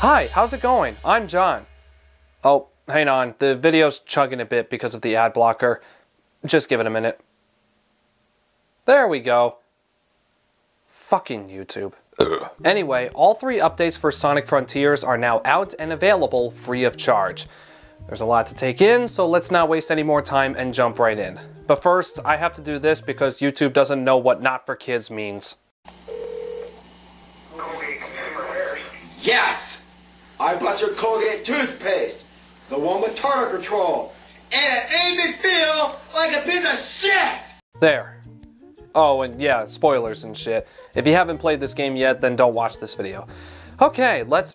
Hi, how's it going? I'm John. Oh, hang on, the video's chugging a bit because of the ad blocker. Just give it a minute. There we go. Fucking YouTube. Anyway, all 3 updates for Sonic Frontiers are now out and available free of charge. There's a lot to take in, so let's not waste any more time and jump right in. But first, I have to do this because YouTube doesn't know what not for kids means. Yes! I bought your Colgate toothpaste. The one with tartar control. And it made me feel like a piece of shit! There. Oh, and yeah, spoilers and shit. If you haven't played this game yet, then don't watch this video. Okay, let's...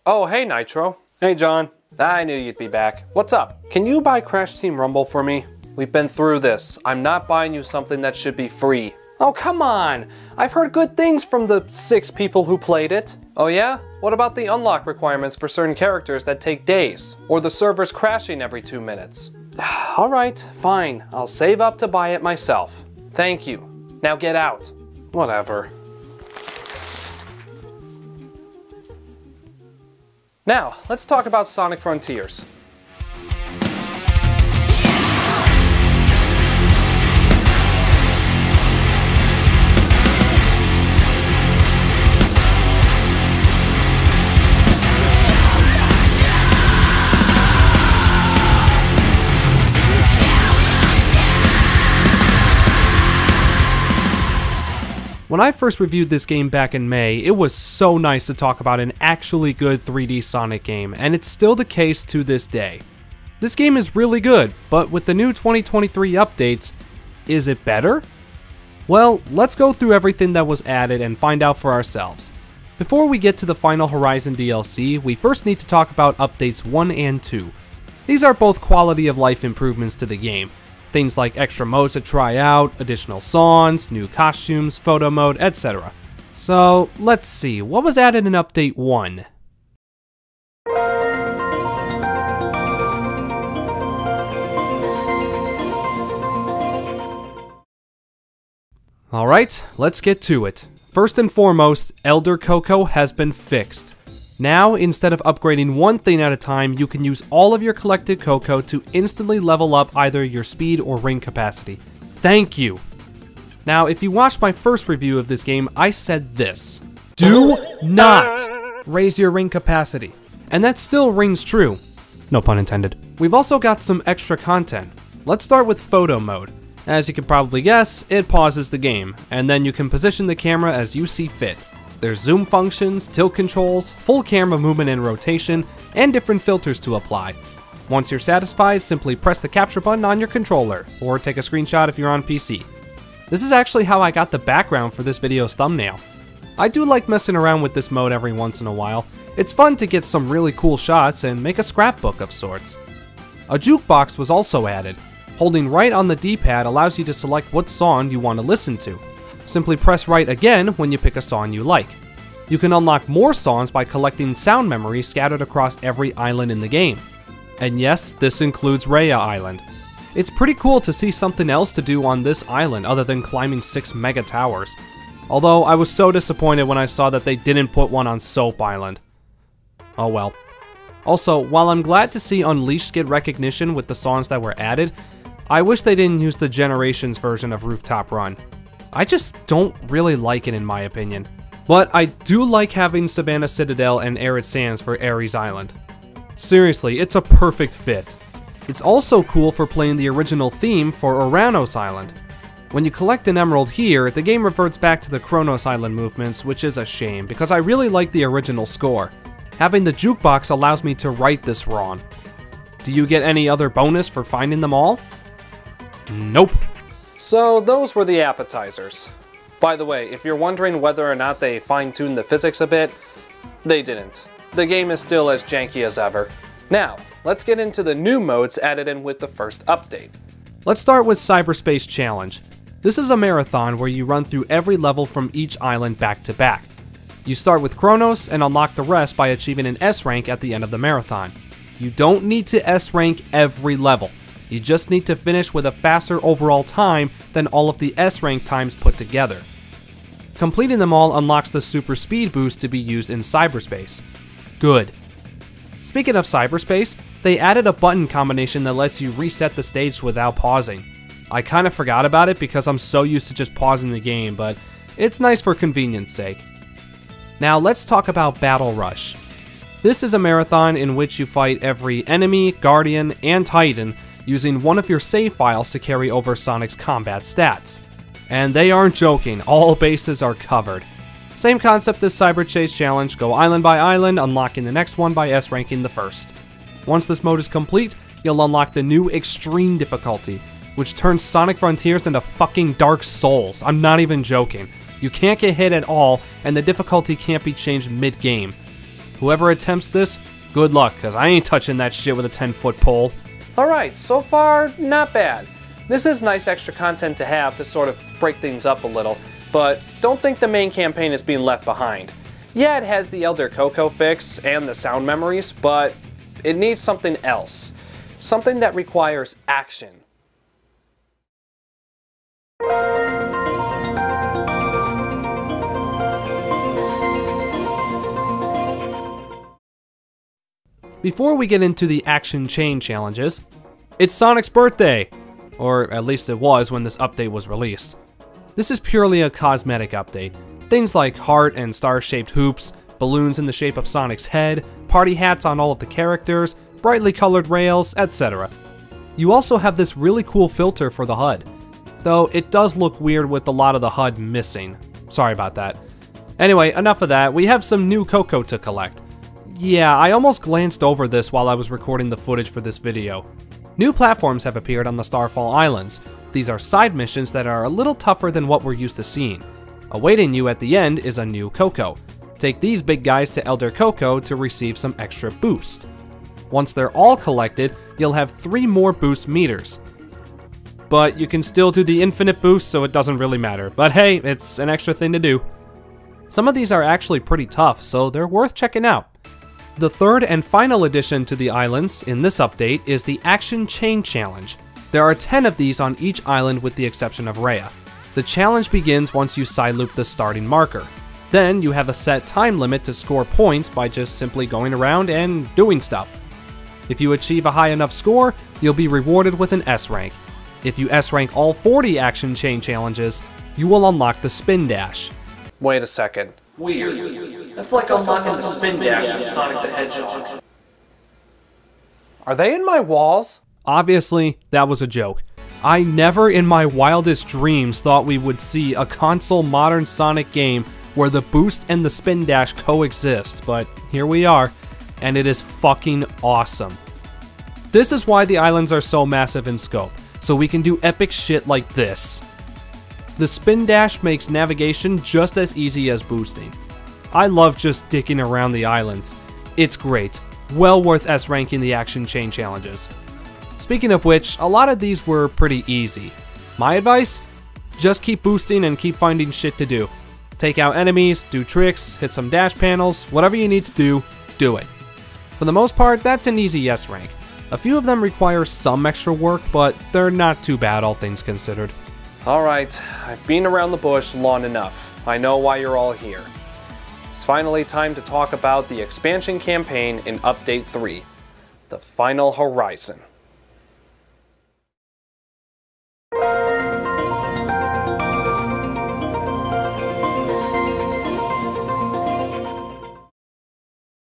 Oh, hey Nitro. Hey John. I knew you'd be back. What's up? Can you buy Crash Team Rumble for me? We've been through this. I'm not buying you something that should be free. Oh, come on! I've heard good things from the 6 people who played it. Oh yeah? What about the unlock requirements for certain characters that take days? Or the servers crashing every 2 minutes? Alright, fine. I'll save up to buy it myself. Thank you. Now get out. Whatever. Now, let's talk about Sonic Frontiers. When I first reviewed this game back in May, it was so nice to talk about an actually good 3D Sonic game, and it's still the case to this day. This game is really good, but with the new 2023 updates, is it better? Well, let's go through everything that was added and find out for ourselves. Before we get to the final Horizon DLC, we first need to talk about updates 1 and 2. These are both quality of life improvements to the game. Things like extra modes to try out, additional songs, new costumes, photo mode, etc. So, let's see, what was added in Update 1? Alright, let's get to it. First and foremost, Elder Coco has been fixed. Now, instead of upgrading one thing at a time, you can use all of your collected Coco to instantly level up either your speed or ring capacity. Thank you! Now, if you watched my first review of this game, I said this. Do not raise your ring capacity. And that still rings true. No pun intended. We've also got some extra content. Let's start with photo mode. As you can probably guess, it pauses the game, and then you can position the camera as you see fit. There's zoom functions, tilt controls, full camera movement and rotation, and different filters to apply. Once you're satisfied, simply press the capture button on your controller, or take a screenshot if you're on PC. This is actually how I got the background for this video's thumbnail. I do like messing around with this mode every once in a while. It's fun to get some really cool shots and make a scrapbook of sorts. A jukebox was also added. Holding right on the D-pad allows you to select what song you want to listen to. Simply press right again when you pick a song you like. You can unlock more songs by collecting sound memory scattered across every island in the game. And yes, this includes Raya Island. It's pretty cool to see something else to do on this island other than climbing 6 mega towers. Although I was so disappointed when I saw that they didn't put one on Soap Island. Oh well. Also, while I'm glad to see Unleashed get recognition with the songs that were added, I wish they didn't use the Generations version of Rooftop Run. I just don't really like it in my opinion. But I do like having Savannah Citadel and Arid Sands for Ares Island. Seriously, it's a perfect fit. It's also cool for playing the original theme for Oranos Island. When you collect an emerald here, the game reverts back to the Kronos Island movements, which is a shame because I really like the original score. Having the jukebox allows me to right this wrong. Do you get any other bonus for finding them all? Nope. So those were the appetizers. By the way, if you're wondering whether or not they fine-tuned the physics a bit, they didn't. The game is still as janky as ever. Now, let's get into the new modes added in with the first update. Let's start with Cyberspace Challenge. This is a marathon where you run through every level from each island back to back. You start with Kronos and unlock the rest by achieving an S rank at the end of the marathon. You don't need to S rank every level. You just need to finish with a faster overall time than all of the S rank times put together. Completing them all unlocks the super speed boost to be used in cyberspace. good. Speaking of cyberspace, they added a button combination that lets you reset the stage without pausing. I kind of forgot about it because I'm so used to just pausing the game, but it's nice for convenience sake. Now let's talk about Battle Rush. This is a marathon in which you fight every enemy, guardian, and titan using one of your save files to carry over Sonic's combat stats. And they aren't joking, all bases are covered. Same concept as Cyber Chase Challenge, go island by island, unlocking the next one by S-ranking the first. Once this mode is complete, you'll unlock the new Extreme difficulty, which turns Sonic Frontiers into fucking Dark Souls. I'm not even joking. You can't get hit at all, and the difficulty can't be changed mid-game. Whoever attempts this, good luck, cause I ain't touching that shit with a 10-foot pole. Alright, so far, not bad. This is nice extra content to have to sort of break things up a little, but don't think the main campaign is being left behind. Yeah, it has the Elder Coco fix and the sound memories, but it needs something else. Something that requires action. Before we get into the action chain challenges, it's Sonic's birthday! Or at least it was when this update was released. This is purely a cosmetic update. Things like heart and star-shaped hoops, balloons in the shape of Sonic's head, party hats on all of the characters, brightly colored rails, etc. You also have this really cool filter for the HUD, though it does look weird with a lot of the HUD missing. Sorry about that. Anyway, enough of that, we have some new Coco to collect. Yeah, I almost glanced over this while I was recording the footage for this video. New platforms have appeared on the Starfall Islands. These are side missions that are a little tougher than what we're used to seeing. Awaiting you at the end is a new Coco. Take these big guys to Elder Coco to receive some extra boost. Once they're all collected, you'll have 3 more boost meters. But you can still do the infinite boost, so it doesn't really matter. But hey, it's an extra thing to do. Some of these are actually pretty tough, so they're worth checking out. The third and final addition to the islands in this update is the Action Chain Challenge. There are 10 of these on each island with the exception of Rhea. The challenge begins once you side loop the starting marker. Then you have a set time limit to score points by just simply going around and doing stuff. If you achieve a high enough score, you'll be rewarded with an S rank. If you S rank all 40 Action Chain challenges, you will unlock the Spin Dash. Wait a second. Weird. That's like unlocking the Spin Dash in Sonic the Hedgehog. Are they in my walls? Obviously, that was a joke. I never in my wildest dreams thought we would see a console modern Sonic game where the boost and the Spin Dash coexist, but here we are, and it is fucking awesome. This is why the islands are so massive in scope, so we can do epic shit like this. The Spin Dash makes navigation just as easy as boosting. I love just dicking around the islands. It's great. Well worth S-ranking the Action Chain challenges. Speaking of which, a lot of these were pretty easy. My advice? Just keep boosting and keep finding shit to do. Take out enemies, do tricks, hit some dash panels, whatever you need to do it. For the most part, that's an easy yes rank. A few of them require some extra work, but they're not too bad all things considered. Alright, I've been around the bush long enough. I know why you're all here. It's finally time to talk about the expansion campaign in Update 3, The Final Horizon.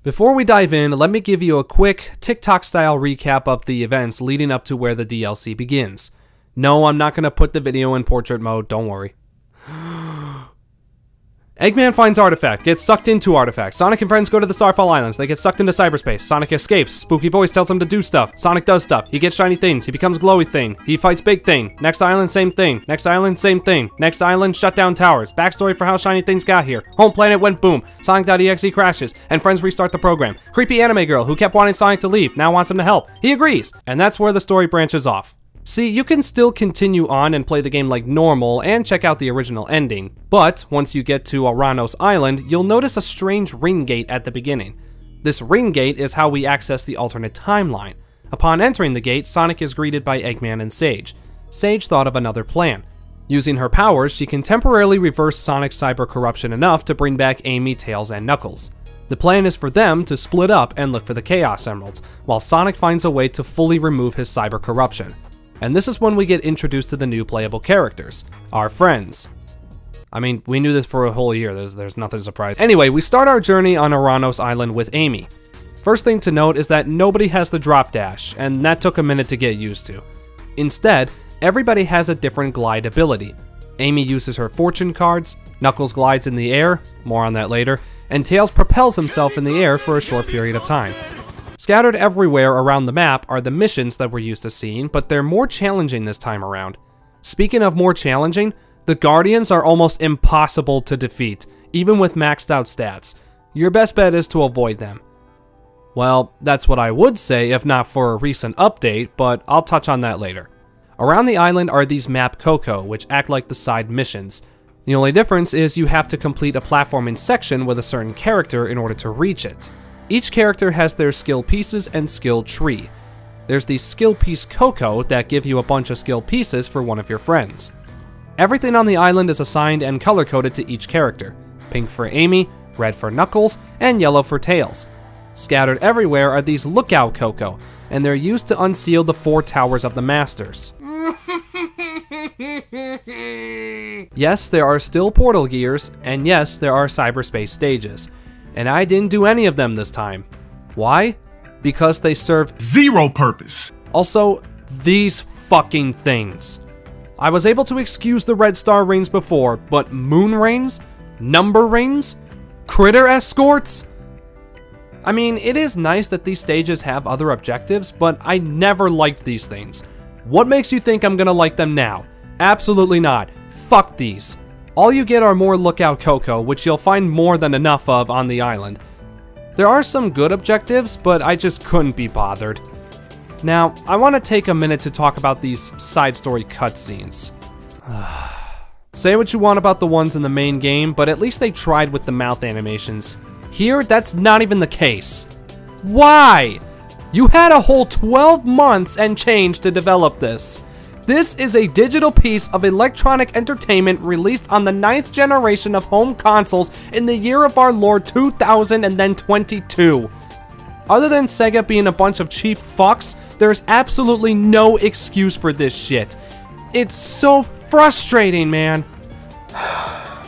Before we dive in, let me give you a quick TikTok-style recap of the events leading up to where the DLC begins. No, I'm not going to put the video in portrait mode, don't worry. Eggman finds Artifact, gets sucked into Artifact. Sonic and friends go to the Starfall Islands, they get sucked into cyberspace. Sonic escapes, spooky voice tells him to do stuff. Sonic does stuff, he gets shiny things, he becomes glowy thing. He fights big thing. Next island, same thing. Next island, same thing. Next island, shut down towers. Backstory for how shiny things got here. Home planet went boom. Sonic.exe crashes, and friends restart the program. Creepy anime girl who kept wanting Sonic to leave, now wants him to help. He agrees, and that's where the story branches off. See, you can still continue on and play the game like normal and check out the original ending, but once you get to Aranos Island, you'll notice a strange ring gate at the beginning. This ring gate is how we access the alternate timeline. Upon entering the gate, Sonic is greeted by Eggman and Sage. Sage thought of another plan. Using her powers, she can temporarily reverse Sonic's cyber corruption enough to bring back Amy, Tails, and Knuckles. The plan is for them to split up and look for the Chaos Emeralds, while Sonic finds a way to fully remove his cyber corruption. And this is when we get introduced to the new playable characters, our friends. I mean, we knew this for a whole year, there's nothing surprising. Anyway, we start our journey on Aranos Island with Amy. First thing to note is that nobody has the drop dash, and that took a minute to get used to. Instead, everybody has a different glide ability. Amy uses her fortune cards, Knuckles glides in the air, more on that later, and Tails propels himself in the air for a short period of time. Scattered everywhere around the map are the missions that we're used to seeing, but they're more challenging this time around. Speaking of more challenging, the Guardians are almost impossible to defeat, even with maxed out stats. Your best bet is to avoid them. Well, that's what I would say if not for a recent update, but I'll touch on that later. Around the island are these map Coco, which act like the side missions. The only difference is you have to complete a platforming section with a certain character in order to reach it. Each character has their skill pieces and skill tree. There's the skill piece Coco that give you a bunch of skill pieces for one of your friends. Everything on the island is assigned and color-coded to each character. Pink for Amy, red for Knuckles, and yellow for Tails. Scattered everywhere are these Lookout Coco, and they're used to unseal the 4 towers of the Masters. Yes, there are still portal gears, and yes, there are cyberspace stages. And I didn't do any of them this time. Why? Because they serve zero purpose. Also, these fucking things. I was able to excuse the red star rings before, but moon rings? Number rings? Critter escorts? I mean, it is nice that these stages have other objectives, but I never liked these things. What makes you think I'm gonna like them now? Absolutely not. Fuck these. All you get are more Lookout Coco, which you'll find more than enough of on the island. There are some good objectives, but I just couldn't be bothered. Now, I want to take a minute to talk about these side story cutscenes. Say what you want about the ones in the main game, but at least they tried with the mouth animations. Here, that's not even the case. Why? You had a whole 12 months and change to develop this. This is a digital piece of electronic entertainment released on the 9th generation of home consoles in the year of our Lord 2022. Other than Sega being a bunch of cheap fucks, there's absolutely no excuse for this shit. It's so frustrating, man.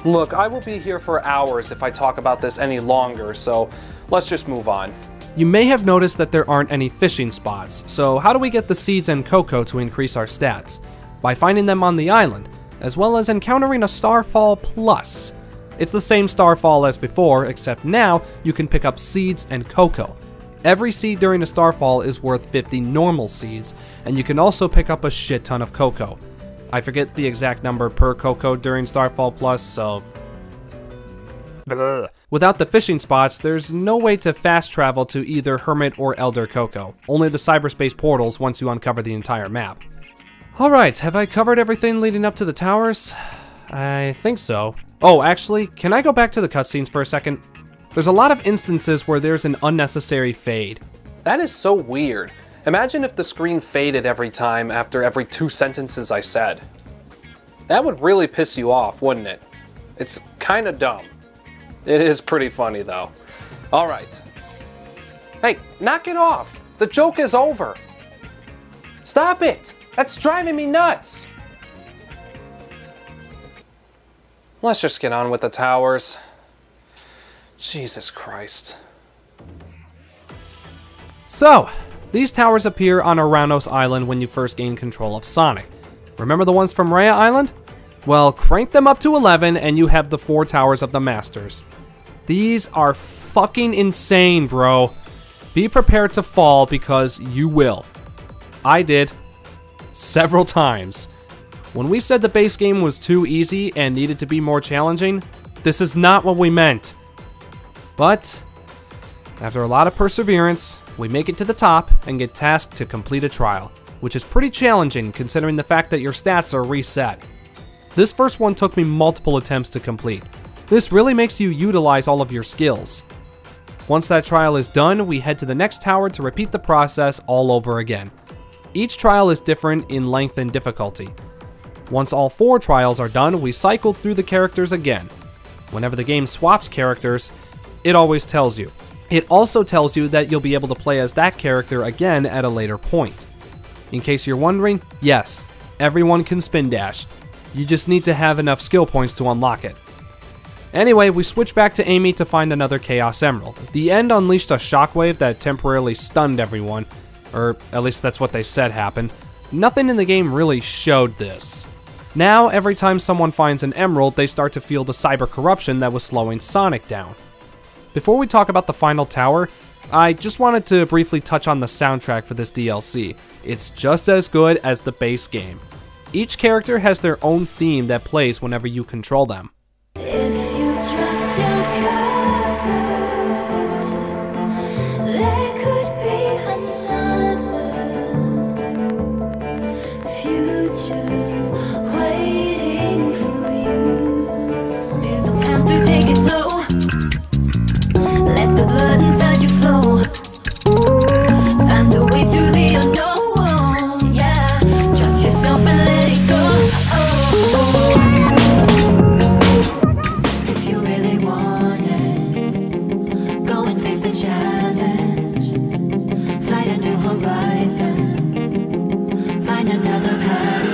Look, I will be here for hours if I talk about this any longer, so let's just move on. You may have noticed that there aren't any fishing spots, so how do we get the seeds and Coco to increase our stats? By finding them on the island, as well as encountering a Starfall Plus. It's the same Starfall as before, except now you can pick up seeds and Coco. Every seed during a Starfall is worth 50 normal seeds, and you can also pick up a shit ton of Coco. I forget the exact number per Coco during Starfall Plus, so... Without the fishing spots, there's no way to fast travel to either Hermit or Elder Coco. Only the cyberspace portals once you uncover the entire map. Alright, have I covered everything leading up to the towers? I think so. Oh, actually, can I go back to the cutscenes for a second? There's a lot of instances where there's an unnecessary fade. That is so weird. Imagine if the screen faded every time after every 2 sentences I said. That would really piss you off, wouldn't it? It's kinda dumb. It is pretty funny though. Alright. Hey, knock it off! The joke is over! Stop it! That's driving me nuts! Let's just get on with the towers. Jesus Christ. So, these towers appear on Aranos Island when you first gain control of Sonic. Remember the ones from Raya Island? Well, crank them up to 11 and you have the 4 towers of the Masters. These are fucking insane, bro. Be prepared to fall because you will. I did. Several times. When we said the base game was too easy and needed to be more challenging, this is not what we meant. But, after a lot of perseverance, we make it to the top and get tasked to complete a trial, which is pretty challenging considering the fact that your stats are reset. This first one took me multiple attempts to complete. This really makes you utilize all of your skills. Once that trial is done, we head to the next tower to repeat the process all over again. Each trial is different in length and difficulty. Once all 4 trials are done, we cycle through the characters again. Whenever the game swaps characters, it always tells you. It also tells you that you'll be able to play as that character again at a later point. In case you're wondering, yes, everyone can spin dash. You just need to have enough skill points to unlock it. Anyway, we switch back to Amy to find another Chaos Emerald. The end unleashed a shockwave that temporarily stunned everyone, or at least that's what they said happened. Nothing in the game really showed this. Now, every time someone finds an emerald, they start to feel the cyber corruption that was slowing Sonic down. Before we talk about the final tower, I just wanted to briefly touch on the soundtrack for this DLC. It's just as good as the base game. Each character has their own theme that plays whenever you control them. If you trust your colors, there could be another future waiting for you. There's no time to take it slow. Let the blood inside you flow. Find the way to the unknown. Yeah, trust yourself and let it go. If you really want it, go and face the challenge. Fly to new horizons. Find another passage.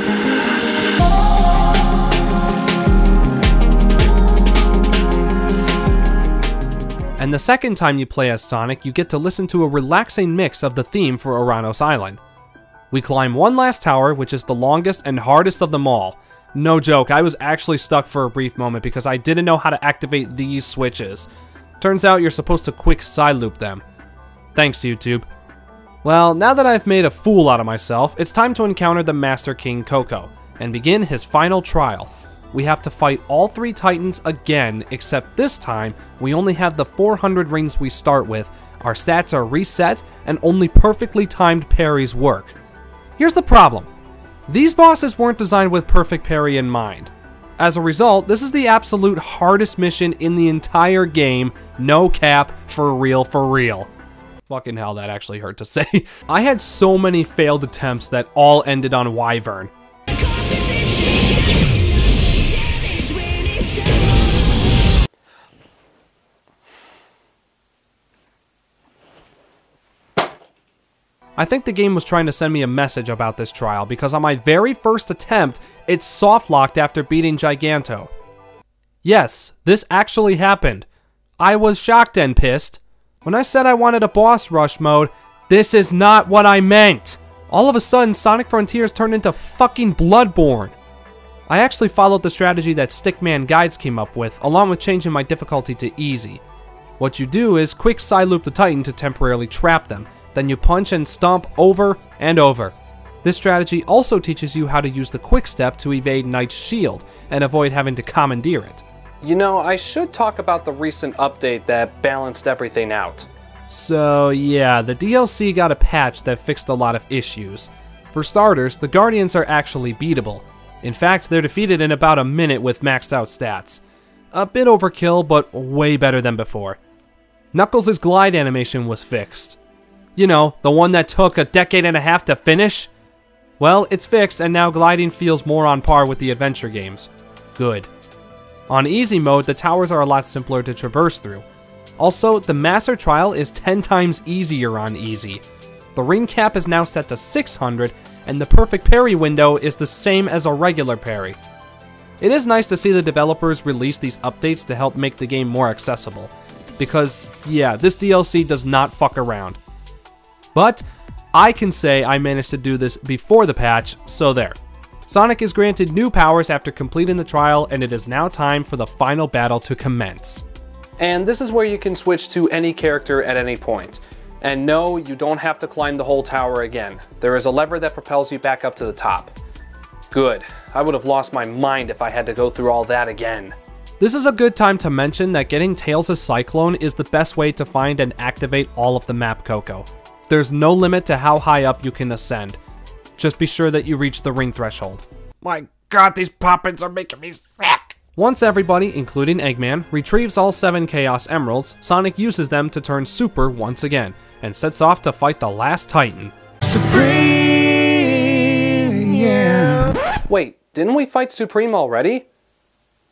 And the second time you play as Sonic, you get to listen to a relaxing mix of the theme for Oranos Island. We climb one last tower, which is the longest and hardest of them all. No joke, I was actually stuck for a brief moment because I didn't know how to activate these switches. Turns out you're supposed to quick side loop them. Thanks, YouTube. Well, now that I've made a fool out of myself, it's time to encounter the Master King Coco and begin his final trial. We have to fight all 3 Titans again, except this time, we only have the 400 rings we start with, our stats are reset, and only perfectly timed parries work. Here's the problem. These bosses weren't designed with perfect parry in mind. As a result, this is the absolute hardest mission in the entire game, no cap, for real, for real. Fucking hell, that actually hurt to say. I had so many failed attempts that all ended on Wyvern. I think the game was trying to send me a message about this trial because on my very first attempt, it softlocked after beating Giganto. Yes, this actually happened. I was shocked and pissed. When I said I wanted a boss rush mode, this is not what I meant. All of a sudden, Sonic Frontiers turned into fucking Bloodborne. I actually followed the strategy that Stickman Guides came up with, along with changing my difficulty to easy. What you do is quick side loop the Titan to temporarily trap them. Then you punch and stomp over and over. This strategy also teaches you how to use the quick step to evade Knight's shield and avoid having to commandeer it. You know, I should talk about the recent update that balanced everything out. So yeah, the DLC got a patch that fixed a lot of issues. For starters, the Guardians are actually beatable. In fact, they're defeated in about a minute with maxed out stats. A bit overkill, but way better than before. Knuckles' glide animation was fixed. You know, the one that took a decade and a half to finish? Well, it's fixed and now gliding feels more on par with the adventure games. Good. On easy mode, the towers are a lot simpler to traverse through. Also, the Master Trial is 10 times easier on easy. The ring cap is now set to 600, and the perfect parry window is the same as a regular parry. It is nice to see the developers release these updates to help make the game more accessible. Because, yeah, this DLC does not fuck around. But I can say I managed to do this before the patch, so there. Sonic is granted new powers after completing the trial, and it is now time for the final battle to commence. And this is where you can switch to any character at any point. And no, you don't have to climb the whole tower again. There is a lever that propels you back up to the top. Good. I would have lost my mind if I had to go through all that again. This is a good time to mention that getting Tails' Cyclone is the best way to find and activate all of the map Coco. There's no limit to how high up you can ascend. Just be sure that you reach the ring threshold. My god, these pop-ins are making me sick! Once everybody, including Eggman, retrieves all 7 Chaos Emeralds, Sonic uses them to turn Super once again, and sets off to fight the last Titan. Supreme, yeah. Wait, didn't we fight Supreme already?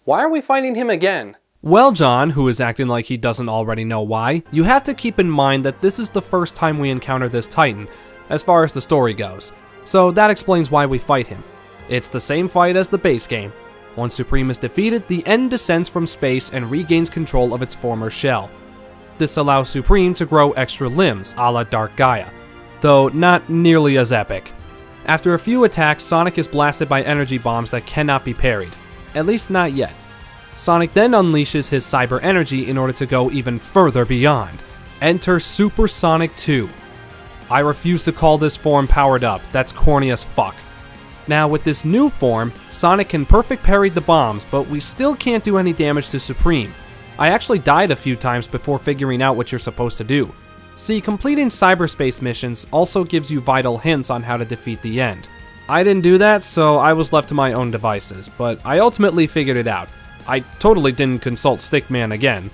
Why are we fighting him again? Well, John, who is acting like he doesn't already know why, you have to keep in mind that this is the first time we encounter this Titan, as far as the story goes, so that explains why we fight him. It's the same fight as the base game. Once Supreme is defeated, the End descends from space and regains control of its former shell. This allows Supreme to grow extra limbs, a la Dark Gaia, though not nearly as epic. After a few attacks, Sonic is blasted by energy bombs that cannot be parried, at least not yet. Sonic then unleashes his cyber energy in order to go even further beyond. Enter Super Sonic 2. I refuse to call this form powered up, that's corny as fuck. Now with this new form, Sonic can perfect parry the bombs, but we still can't do any damage to Supreme. I actually died a few times before figuring out what you're supposed to do. See, completing cyberspace missions also gives you vital hints on how to defeat the End. I didn't do that, so I was left to my own devices, but I ultimately figured it out. I totally didn't consult Stickman again.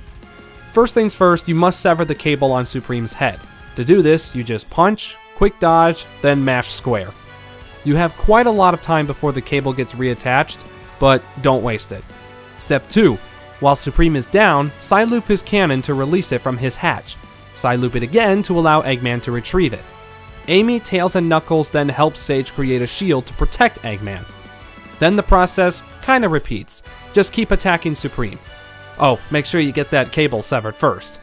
First things first, you must sever the cable on Supreme's head. To do this, you just punch, quick dodge, then mash square. You have quite a lot of time before the cable gets reattached, but don't waste it. Step 2. While Supreme is down, side loop his cannon to release it from his hatch. Side loop it again to allow Eggman to retrieve it. Amy, Tails, and Knuckles then help Sage create a shield to protect Eggman. Then the process kinda repeats. Just keep attacking Supreme. Oh, make sure you get that cable severed first.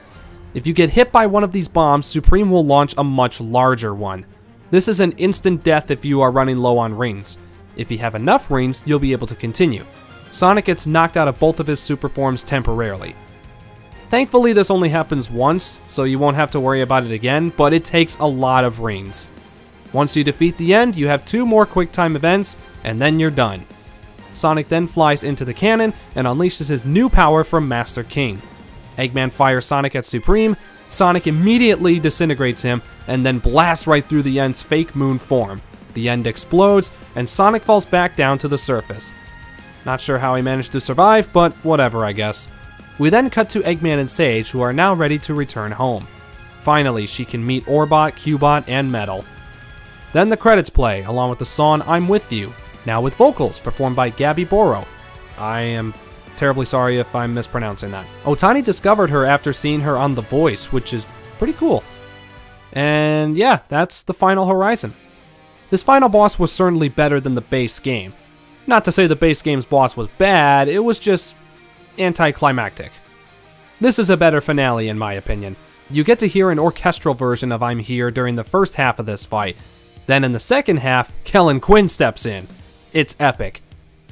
If you get hit by one of these bombs, Supreme will launch a much larger one. This is an instant death if you are running low on rings. If you have enough rings, you'll be able to continue. Sonic gets knocked out of both of his super forms temporarily. Thankfully, this only happens once, so you won't have to worry about it again, but it takes a lot of rings. Once you defeat the End, you have 2 more quick time events, and then you're done. Sonic then flies into the cannon and unleashes his new power from Master King. Eggman fires Sonic at Supreme, Sonic immediately disintegrates him, and then blasts right through the End's fake moon form. The End explodes, and Sonic falls back down to the surface. Not sure how he managed to survive, but whatever I guess. We then cut to Eggman and Sage, who are now ready to return home. Finally, she can meet Orbot, Cubot, and Metal. Then the credits play, along with the song I'm With You, now with vocals performed by Gabby Boro. I am terribly sorry if I'm mispronouncing that. Otani discovered her after seeing her on The Voice, which is pretty cool. And yeah, that's the final Horizon. This final boss was certainly better than the base game. Not to say the base game's boss was bad, it was just anticlimactic. This is a better finale in my opinion. You get to hear an orchestral version of I'm Here during the first half of this fight. Then in the second half, Kellen Quinn steps in. It's epic.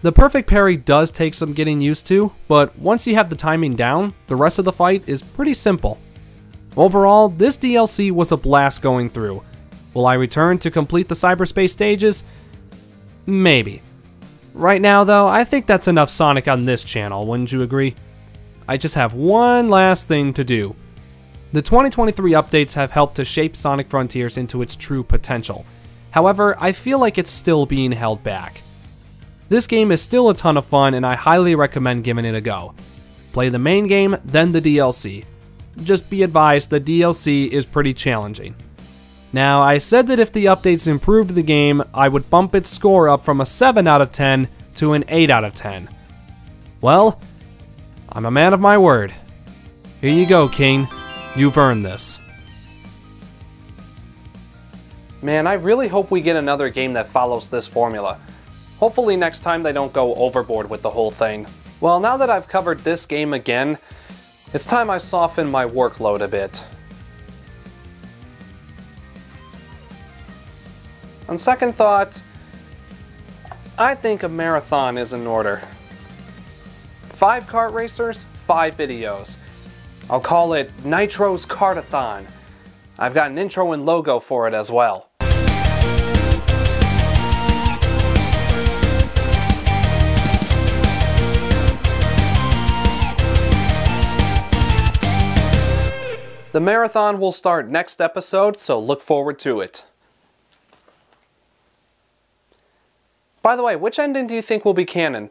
The perfect parry does take some getting used to, but once you have the timing down, the rest of the fight is pretty simple. Overall, this DLC was a blast going through. Will I return to complete the cyberspace stages? Maybe. Right now though, I think that's enough Sonic on this channel, wouldn't you agree? I just have one last thing to do. The 2023 updates have helped to shape Sonic Frontiers into its true potential. However, I feel like it's still being held back. This game is still a ton of fun and I highly recommend giving it a go. Play the main game, then the DLC. Just be advised the DLC is pretty challenging. Now, I said that if the updates improved the game, I would bump its score up from a 7 out of 10 to an 8 out of 10. Well, I'm a man of my word. Here you go, King. You've earned this. Man, I really hope we get another game that follows this formula. Hopefully next time they don't go overboard with the whole thing. Well, now that I've covered this game again, it's time I soften my workload a bit. On second thought, I think a marathon is in order. 5 kart racers, 5 videos. I'll call it Nitro's Kartathon. I've got an intro and logo for it as well. The marathon will start next episode, so look forward to it. By the way, which ending do you think will be canon?